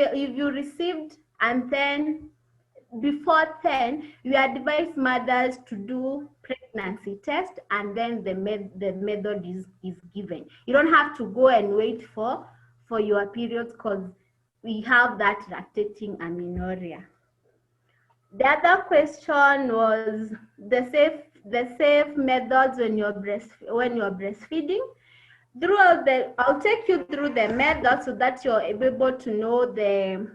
if you received and then before 10, we advise mothers to do pregnancy test, and then the method is given. You don't have to go and wait for your periods, because we have that lactating amenorrhea. The other question was the safe methods when you're breastfeeding. I'll take you through the methods so that you're able to know the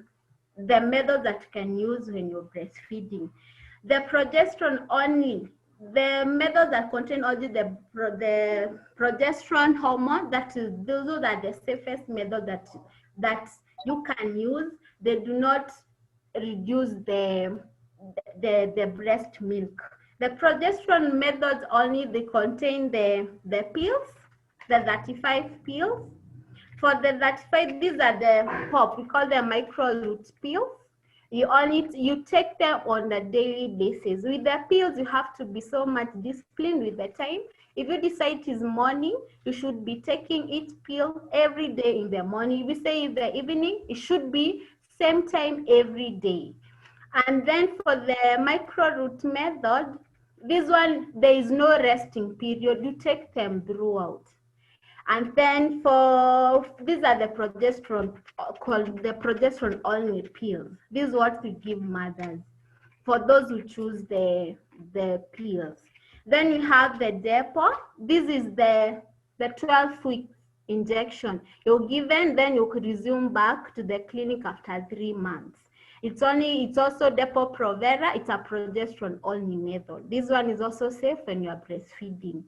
methods that you can use when you're breastfeeding. The progesterone only, the methods that contain only the progesterone hormone, those are the safest methods that you can use. They do not reduce the breast milk. The progesterone methods only, they contain the pills, the 35 pills. For the 35, these are the pop, we call them micro root pills. You take them on a daily basis. With the pills, you have to be so much disciplined with the time. If you decide it is morning, you should be taking each pill every day in the morning. If you say in the evening, it should be same time every day. And then for the micro root method, this one, there is no resting period. You take them throughout. And then for these are the progesterone, called the progesterone only pills. This is what we give mothers for those who choose the pills. Then you have the depot. This is the 12-week injection. You're given, then you could resume back to the clinic after 3 months. It's also Depo-Provera. It's a progesterone only method. This one is also safe when you are breastfeeding.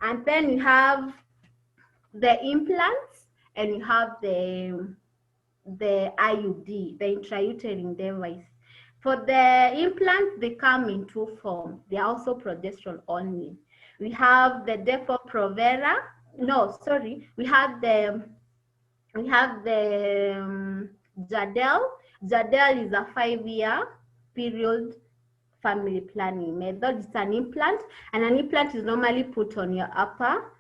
And then you have the implants, and you have the IUD, the intrauterine device. For the implants, they come in 2 forms. They are also progesterone only. We have the Depo-Provera. No, sorry. We have the Jadel. Jadel is a 5-year period family planning method. It's an implant, and an implant is normally put on your upper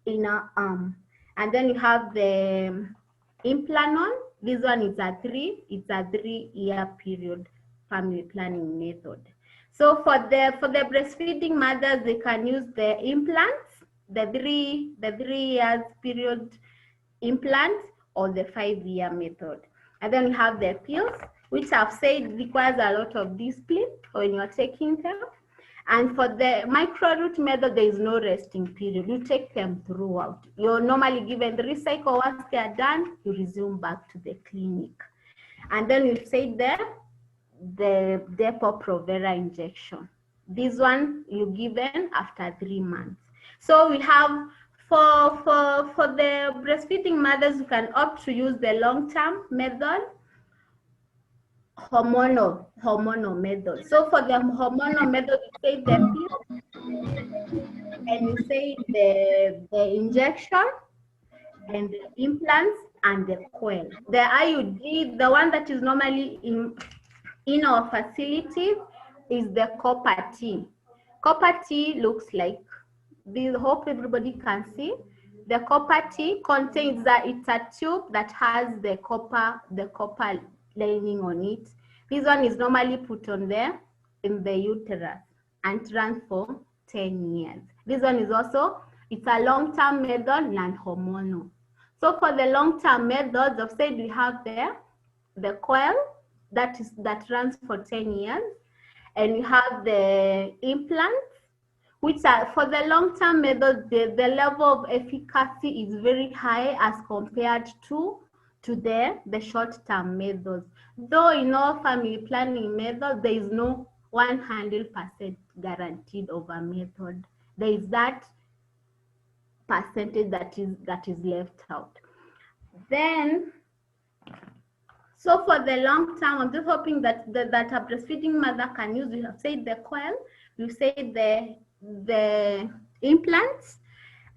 inner arm. And then you have the Implanon. This one is a 3-year period family planning method. So for the breastfeeding mothers, they can use the implants, the 3 years period implant, or the 5-year method. And then we have the pills, which I've said requires a lot of discipline when you're taking them. And for the micro-root method, there is no resting period. You take them throughout. You're normally given the recycle. Once they are done, you resume back to the clinic. And then you say the Depo-Provera injection. This one you given after 3 months. So we have for the breastfeeding mothers, you can opt to use the long-term method, hormonal method. So for the hormonal method, you say the pill, and you say the injection, and the implants, and the coil. The IUD, the one that is normally in our facility, is the copper T. Copper T looks like this. Hope everybody can see. The copper T contains it's a tube that has the copper lining on it. This one is normally put on there in the uterus and runs for 10 years. This one is also, it's a long-term method, non-hormonal. So for the long-term methods, I've said we have there the coil that runs for 10 years, and we have the implants, which are for the long-term method, the level of efficacy is very high as compared to the short-term methods. Though in all family planning methods, there is no 100% guaranteed of a method. There is that percentage that is left out. Then, so for the long term, I'm just hoping that a breastfeeding mother can use. We have said the coil, we said the implants,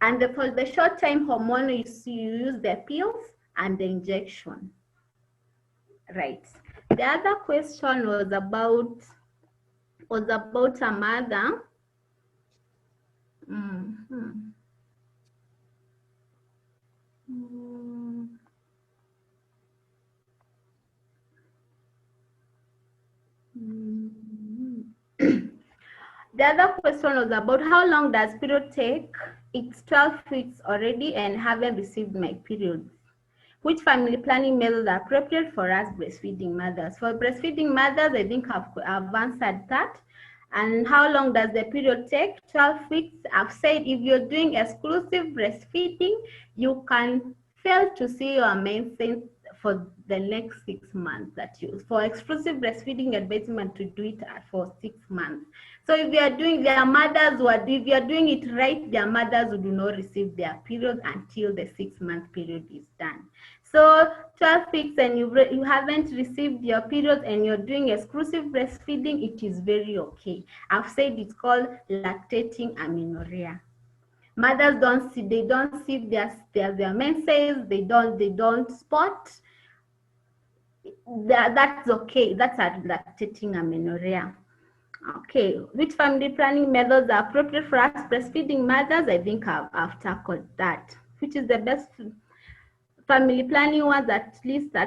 and for the short time hormone, you use the pills and the injection. Right. The other question was about a mother. The other question was about how long does period take? It's 12 weeks already and haven't received my period. Which family planning methods are appropriate for us breastfeeding mothers? For breastfeeding mothers, I think I've answered that. And how long does the period take? 12 weeks. I've said if you're doing exclusive breastfeeding, you can fail to see your menses for the next 6 months. That you for exclusive breastfeeding advisement to do it for 6 months. So if you are doing their mothers who are, if you are doing it right, their mothers who do not receive their period until the 6-month period is done. So 12 weeks and you haven't received your period and you're doing exclusive breastfeeding, it is very okay. I've said it's called lactating amenorrhea. Mothers don't see their menses, they don't spot. That's okay. That's a lactating amenorrhea. Okay, which family planning methods are appropriate for us breastfeeding mothers? I think I've tackled that. Which is the best family planning one that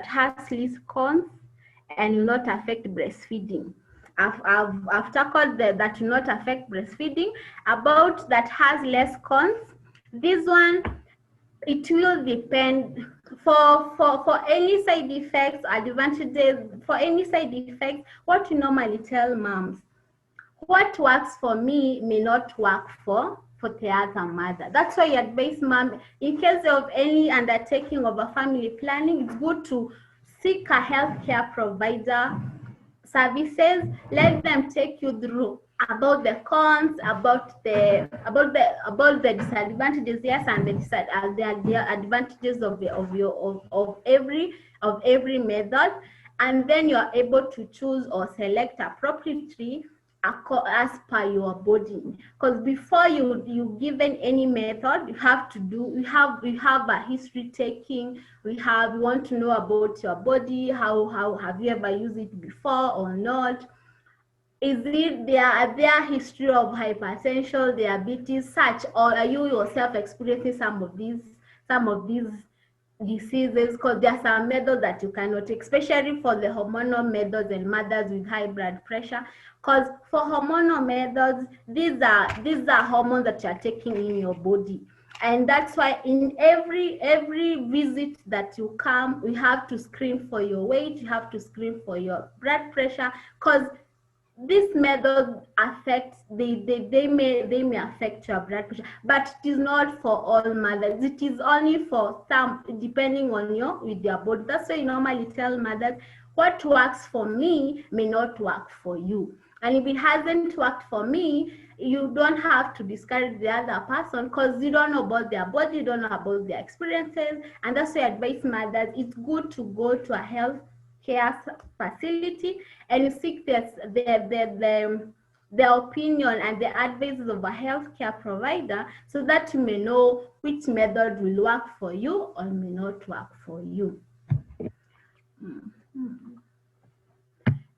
has least cons and will not affect breastfeeding? I've tackled that will not affect breastfeeding. About that has less cons, this one, it will depend. For any side effects, advantages, for any side effects, what we normally tell moms, what works for me may not work for the other mother. That's why I advise mom, in case of any undertaking of a family planning, it's good to seek a healthcare provider services. Let them take you through about the cons, about the disadvantages, yes, and the advantages of every method, and then you are able to choose or select appropriately as per your body. Because before you given any method, you have to do, we have a history taking, we want to know about your body, how have you ever used it before or not, is it their history of hypertension, diabetes, such, or are you yourself experiencing some of these diseases? Because there are some methods that you cannot take, especially for the hormonal methods and mothers with high blood pressure. Because for hormonal methods, these are hormones that you are taking in your body. And that's why in every visit that you come, we have to screen for your weight, you have to screen for your blood pressure, because this method affects, they may affect your blood pressure, but it is not for all mothers. It is only for some, depending on with their body. That's why you normally tell mothers, what works for me may not work for you. And if it hasn't worked for me, you don't have to discourage the other person, because you don't know about their body, you don't know about their experiences. And that's why I advise mothers, it's good to go to a health care facility and you seek the opinion and the advice of a healthcare provider, so that you may know which method will work for you or may not work for you.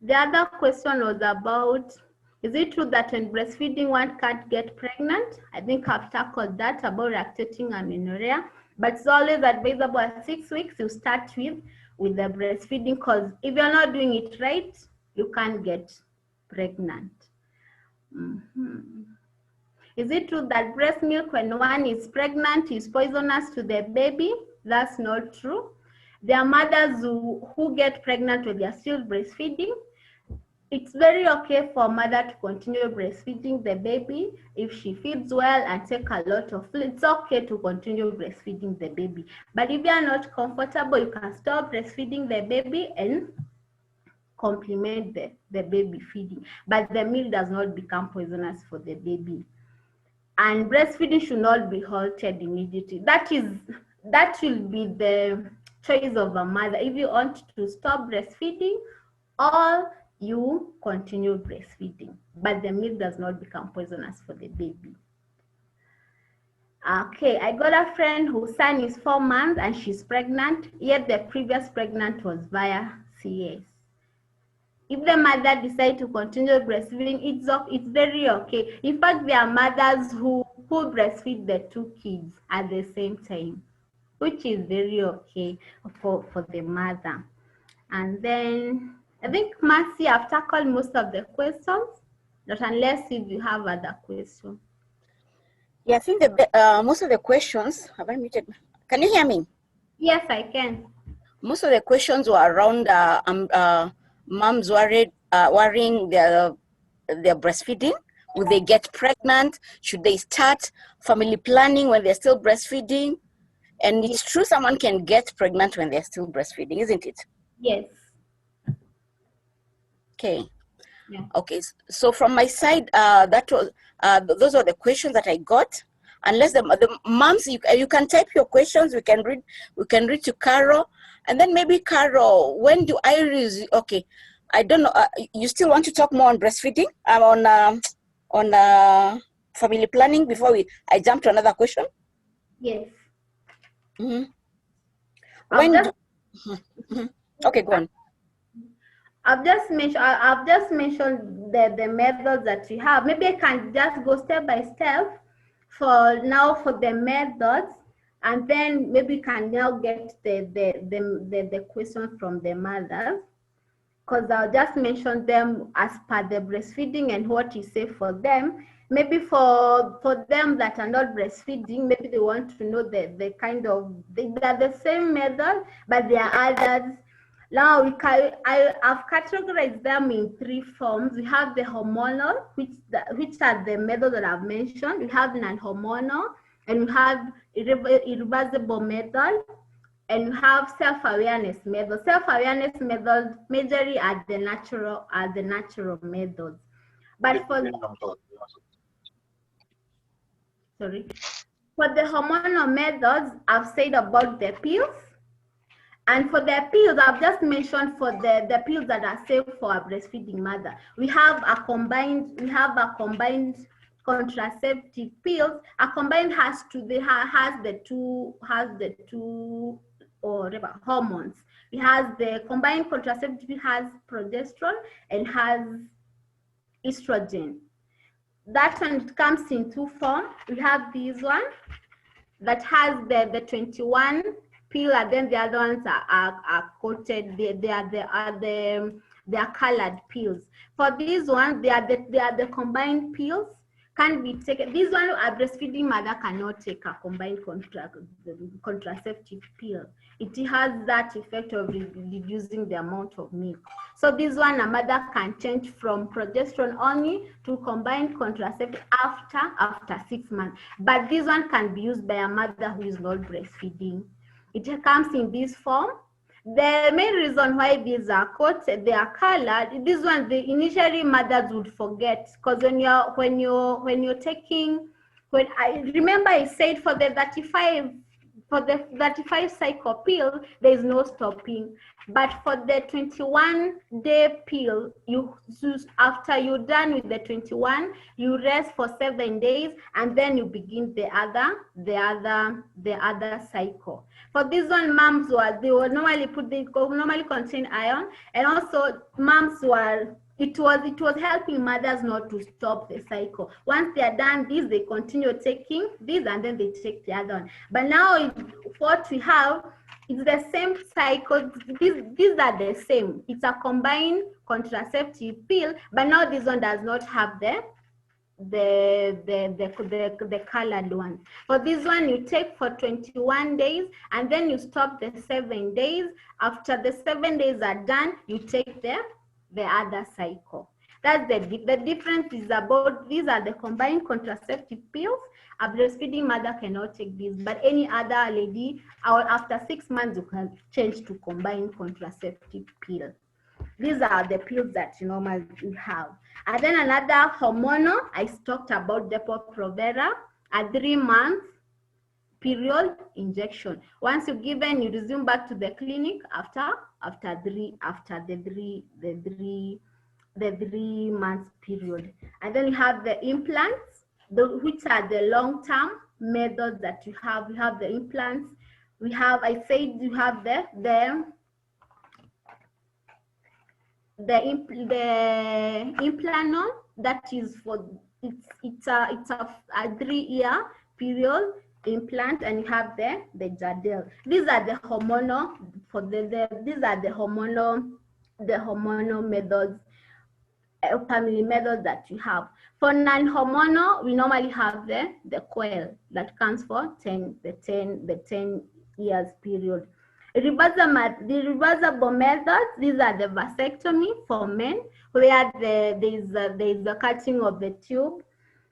The other question was about, is it true that when breastfeeding one can't get pregnant? I think I've tackled that about lactating amenorrhea, but it's always advisable at 6 weeks you start with the breastfeeding, because if you're not doing it right, you can't get pregnant. Is it true that breast milk when one is pregnant is poisonous to the baby? That's not true. There are mothers who get pregnant when they're still breastfeeding. It's very okay for a mother to continue breastfeeding the baby if she feeds well and take a lot of food. It's okay to continue breastfeeding the baby. But if you are not comfortable, you can stop breastfeeding the baby and complement the baby feeding. But the milk does not become poisonous for the baby. And breastfeeding should not be halted immediately. That will be the choice of a mother. If you want to stop breastfeeding, or you continue breastfeeding, but the milk does not become poisonous for the baby. Okay, I got a friend whose son is 4 months and she's pregnant, yet the previous pregnant was via CS. If the mother decides to continue breastfeeding, it's very okay. In fact, there are mothers who breastfeed the 2 kids at the same time, which is very okay for the mother. And then I think, Mercy, I've tackled most of the questions. Not unless if you have other questions. Yeah, I think most of the questions, have I muted? Can you hear me? Yes, I can. Most of the questions were around moms worrying their breastfeeding. Will they get pregnant? Should they start family planning when they're still breastfeeding? And it's true, someone can get pregnant when they're still breastfeeding, isn't it? Yes. Okay. Yeah. Okay. So from my side, those are the questions that I got. Unless the moms, you can type your questions. We can read to Carol, and then maybe Carol, when do I use? Okay, I don't know. You still want to talk more on breastfeeding? On family planning before I jump to another question. Yes. Mm-hmm. Okay, go on. I've just mentioned the methods that we have. Maybe I can just go step by step for the methods, and then maybe we can now get the questions from the mothers, because I'll just mention them as per the breastfeeding and what is safe for them. Maybe for them that are not breastfeeding, maybe they want to know the kind of, they're the same method, but there are others. Now I've categorized them in three forms. We have the hormonal, which are the methods that I've mentioned. We have non-hormonal, and we have irreversible method, and we have self-awareness method. Self-awareness methods majorly are the natural methods. But for the hormonal methods, I've said about the pills. And for the pills, I've just mentioned for the pills that are safe for a breastfeeding mother. We have a combined contraceptive pills. A combined has the two or whatever hormones. It has the combined contraceptive has progesterone and has estrogen. That one comes in two forms. We have this one that has the 21 pill, and then the other ones are coated. They are colored pills. For these ones, they are the combined pills, can be taken. This one, a breastfeeding mother cannot take a combined contraceptive pill. It has that effect of reducing the amount of milk. So this one, a mother can change from progesterone only to combined contraceptive after 6 months. But this one can be used by a mother who is not breastfeeding. It comes in this form. The main reason why these are coated, they are colored. This one, initially mothers would forget, because when you're taking, when I remember I said for the 35 cycle pill, there is no stopping. But for the 21-day pill, after you're done with the 21, you rest for 7 days, and then you begin the other cycle. For this one, moms they will normally contain iron, and also moms it was helping mothers not to stop the cycle. Once they are done this, they continue taking this, and then they take the other one. But now what we have, it's the same cycle. These are the same. It's a combined contraceptive pill, but now this one does not have the colored one. For this one, you take for 21 days, and then you stop the 7 days. After the 7 days are done, you take the other cycle. That's the difference is about, these are the combined contraceptive pills. A breastfeeding mother cannot take this, but any other lady, after 6 months, you can change to combined contraceptive pill. These are the pills that you normally have. And then another hormonal, I talked about Depo-Provera, a 3-month period injection. Once you're given, you resume back to the clinic after the 3 months period. And then you have the implants, which are the long-term methods that you have. We have the implants. We have, I said, you have the Implanon, that is for it's a 3-year period implant, and you have the Jadel. These are the hormonal these are the hormonal methods. family methods that you have. For non-hormonal, we normally have the coil that comes for 10 years period. The reversible methods, these are the vasectomy for men, where there is the cutting of the tube,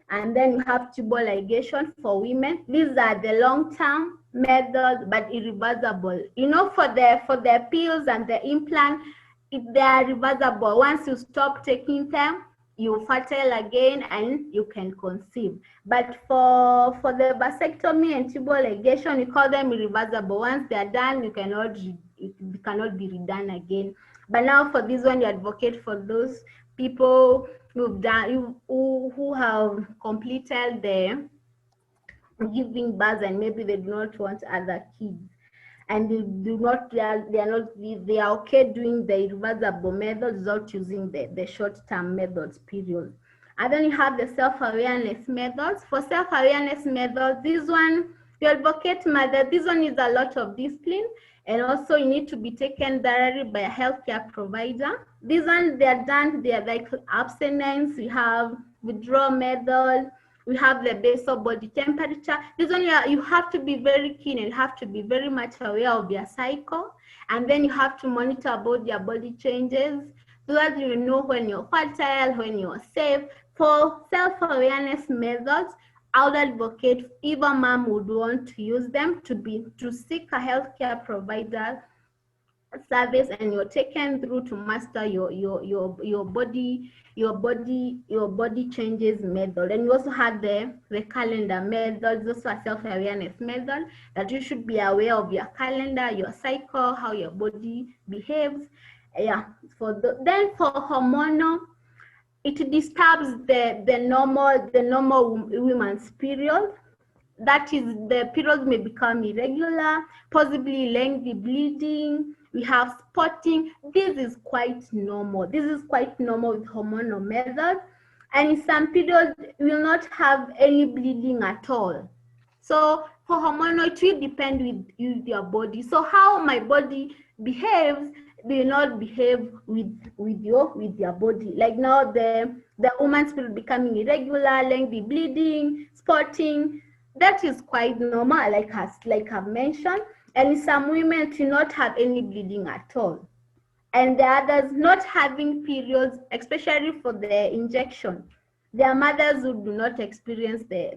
and then you have tubal ligation for women. These are the long-term methods, but irreversible. You know, for the pills and the implant, if they are reversible, once you stop taking them, you fertile again and you can conceive. But for the vasectomy and tubal ligation, we call them irreversible. Once they are done, it cannot be redone again. But now for this one, you advocate for those people who have completed the giving birth and maybe they do not want other kids, and they are okay doing the reversible methods without using the short-term methods period. And then you have the self-awareness methods. For self-awareness methods, this one, you advocate mother, this one is a lot of discipline, and also you need to be taken thoroughly by a healthcare provider. These ones, they are like abstinence, we have withdrawal method, we have the basal body temperature. This one, you have to be very keen and you have to be very much aware of your cycle. And then you have to monitor about your body changes so that you know when you're fertile, when you're safe. For self-awareness methods, I would advocate if a mom would want to use them to seek a healthcare provider service, and you're taken through to master your body changes method. And you also have the calendar method, also a self-awareness method that you should be aware of your calendar, your cycle, how your body behaves. Yeah. Then for hormonal, it disturbs the normal woman's period. That is, the periods may become irregular, possibly lengthy bleeding. We have spotting. This is quite normal. This is quite normal with hormonal methods. And in some periods, we will not have any bleeding at all. So for hormonal, it will depend with your body. So how my body behaves will not behave with your body. Like now, the woman's period becoming irregular, lengthy bleeding, spotting. That is quite normal, like I've mentioned. And in some women do not have any bleeding at all. And the others not having periods, especially for the injection. There are mothers who do not experience the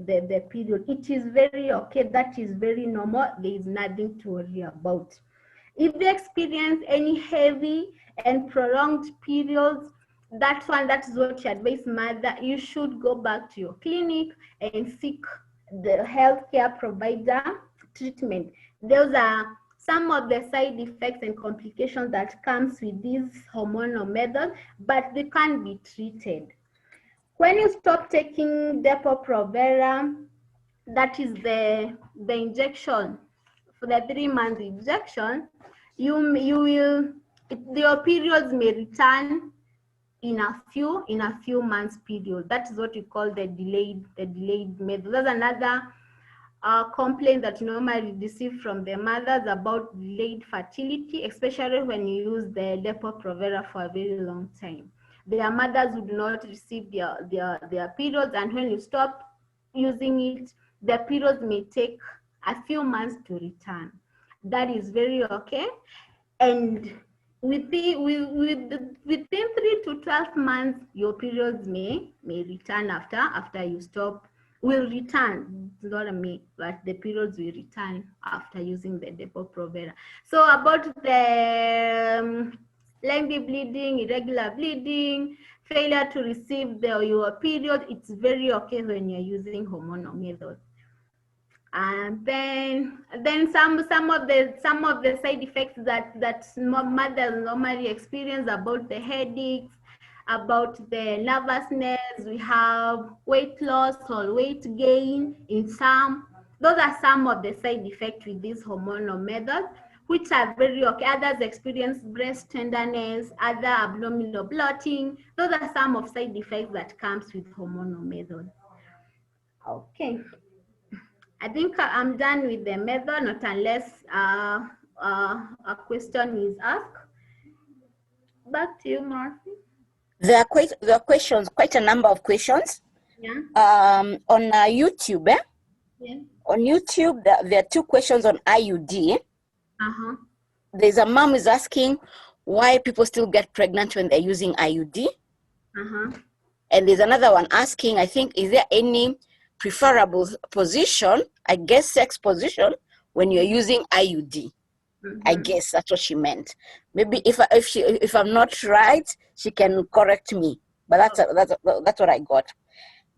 period. It is very okay. That is very normal. There is nothing to worry about. If they experience any heavy and prolonged periods, that is what you advise mother. You should go back to your clinic and seek the healthcare provider treatment. Those are some of the side effects and complications that comes with these hormonal methods, but they can be treated. When you stop taking Depo-Provera, that is the injection, for the 3-month injection, your periods may return in a few months period. That is what we call the delayed method. That's another complaint that you normally receive from the mothers about delayed fertility, especially when you use the Depo-Provera for a very long time. There are mothers who do not receive their periods, and when you stop using it, the periods may take a few months to return. That is very okay. And within 3 to 12 months, your periods may return after you stop. Will return, not a me, but the periods will return after using the Depo-Provera. So about the lengthy bleeding, irregular bleeding, failure to receive your period, it's very okay when you're using hormonal methods. And then some of the side effects that mothers normally experience, about the headaches, about the nervousness. We have weight loss or weight gain in some. Those are some of the side effects with these hormonal methods, which are very okay. Others experience breast tenderness, other abdominal bloating. Those are some of side effects that comes with hormonal methods. Okay. I think I'm done with the method, not unless a question is asked. Back to you, Murphy. There are questions, quite a number of questions. Yeah. On YouTube. Yeah. On YouTube, there are 2 questions on IUD. Uh-huh. There's a mom is asking why people still get pregnant when they're using IUD. Uh-huh. And there's another one asking, I think, is there any preferable position, I guess sex position, when you're using IUD? I guess that's what she meant. Maybe if I'm not right, she can correct me. But that's what I got.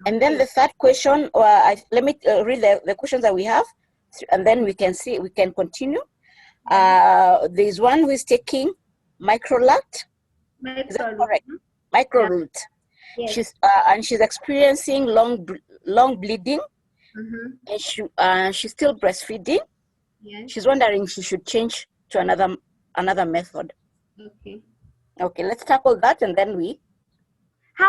And then the third question, let me read the questions that we have, and then we can continue. There's one who is taking microlacт. Is that correct? Microlacт. Yes. She's experiencing long bleeding, and she's still breastfeeding. Yes. She's wondering if she should change to another method. Okay. Okay, let's tackle that, and then we